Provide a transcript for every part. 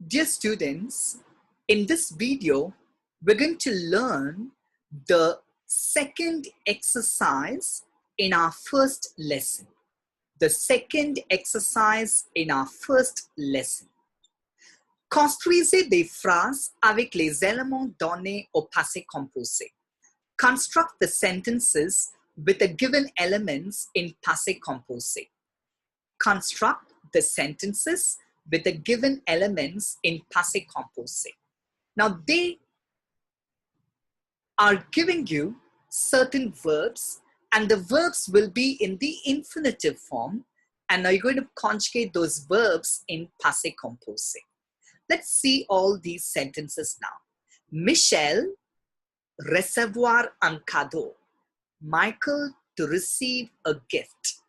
Dear students, in this video, we're going to learn the second exercise in our first lesson. The second exercise in our first lesson. Construisez des phrases avec les éléments donnés au passé composé. Construct the sentences with the given elements in passé composé. Construct the sentences with the given elements in passé composé. Now they are giving you certain verbs, and the verbs will be in the infinitive form, and now you're going to conjugate those verbs in passé composé. Let's see all these sentences now. Michel recevoir un cadeau. Michael to receive a gift.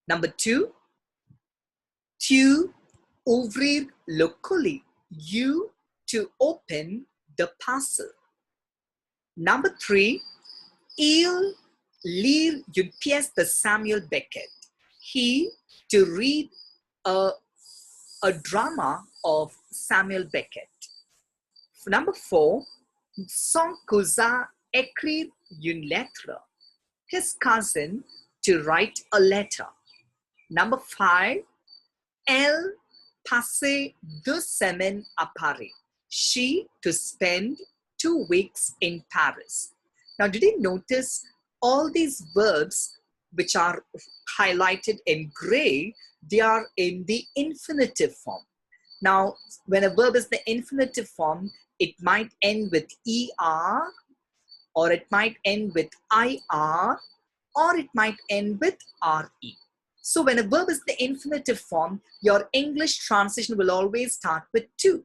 Number 2, tu ouvrir le colis. You to open the parcel. Number 3, il lire une pièce de Samuel Beckett. He to read a drama of Samuel Beckett. Number 4, son cousin écrire une lettre. His cousin to write a letter. Number 5, elle passer 2 semaines à Paris. She to spend 2 weeks in Paris. Now, did you notice all these verbs which are highlighted in gray, they are in the infinitive form. Now, when a verb is the infinitive form, it might end with ER, or it might end with IR, or it might end with RE. So when a verb is the infinitive form, your English translation will always start with to.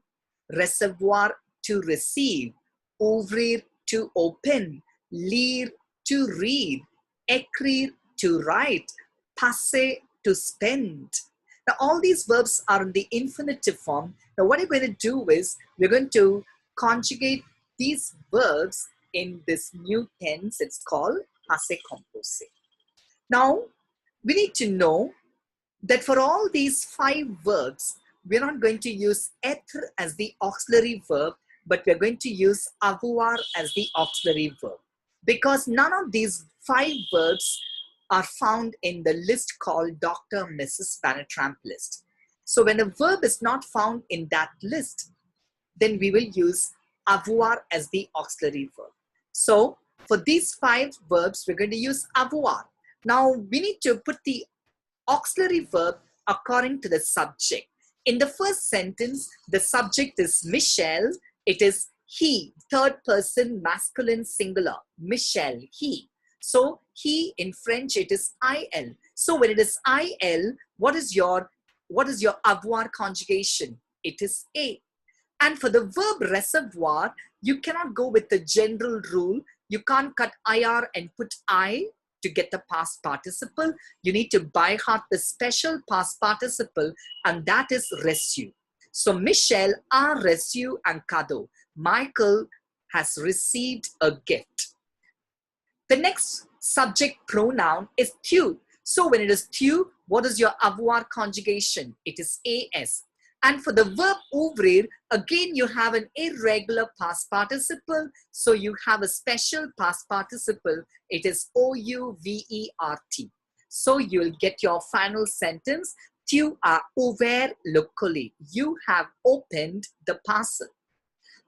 Recevoir, to receive. Ouvrir, to open. Lire, to read. Écrire, to write. Passer, to spend. Now all these verbs are in the infinitive form. Now what we're going to do is, we're going to conjugate these verbs in this new tense. It's called passé composé. Now, we need to know that for all these 5 verbs, we're not going to use être as the auxiliary verb, but we're going to use avoir as the auxiliary verb. Because none of these 5 verbs are found in the list called Dr. Mrs. Banatramp list. So when a verb is not found in that list, then we will use avoir as the auxiliary verb. So for these 5 verbs, we're going to use avoir. Now we need to put the auxiliary verb according to the subject. In the first sentence, the subject is Michel. It is he, third person masculine singular. Michel, he. So he in French, it is IL. So when it is IL, what is your avoir conjugation? It is A. And for the verb recevoir, you cannot go with the general rule. You can't cut IR and put I to get the past participle. You need to by heart the special past participle, and that is reçu. So Michel a reçu un cadeau. Michael has received a gift. The next subject pronoun is tu. So when it is tu, what is your avoir conjugation? It is AS. And for the verb ouvrir, again you have an irregular past participle. So you have a special past participle. It is OUVERT. So you'll get your final sentence. Tu as ouvert le colis. You have opened the parcel.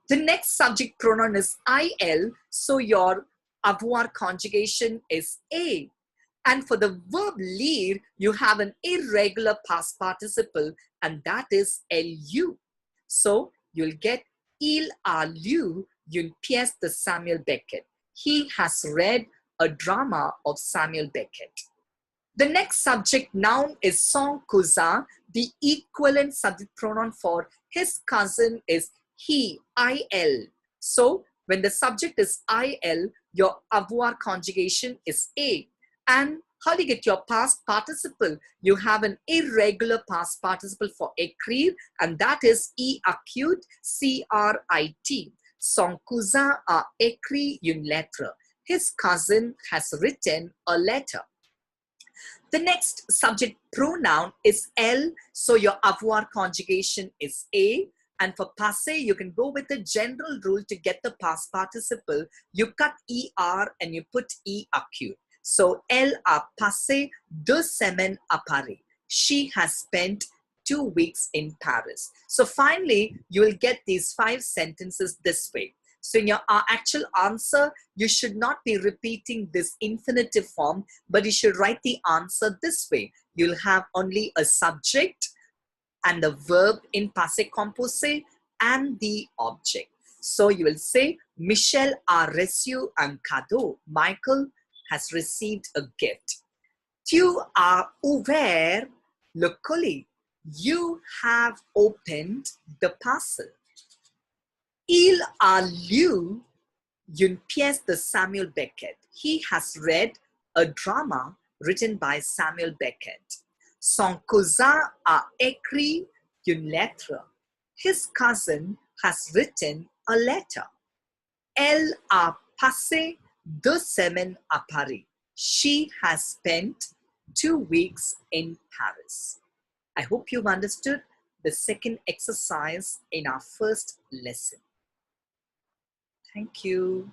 The next subject pronoun is IL. So your avoir conjugation is A. And for the verb lire, you have an irregular past participle, and that is LU. So you'll get il a lu une pièce de Samuel Beckett. He has read a drama of Samuel Beckett. The next subject noun is son cousin. The equivalent subject pronoun for his cousin is he, IL. So when the subject is IL, your avoir conjugation is A. And how do you get your past participle? You have an irregular past participle for écrire, and that is E acute, CRIT. Son cousin a écrit une lettre. His cousin has written a letter. The next subject pronoun is L, so your avoir conjugation is A. And for passé, you can go with the general rule to get the past participle. You cut ER and you put E acute. So, elle a passé 2 semaines à Paris. She has spent 2 weeks in Paris. So finally, you will get these 5 sentences this way. So in your actual answer, you should not be repeating this infinitive form, but you should write the answer this way. You'll have only a subject and the verb in passé composé and the object. So you will say, Michel a reçu un cadeau. Michael has received a gift. Tu as ouvert le colis. You have opened the parcel. Il a lu une pièce de Samuel Beckett. He has read a drama written by Samuel Beckett. Son cousin a écrit une lettre. His cousin has written a letter. Elle a passé 2 semaines à Paris. She has spent 2 weeks in Paris. I hope you've understood the second exercise in our first lesson. Thank you.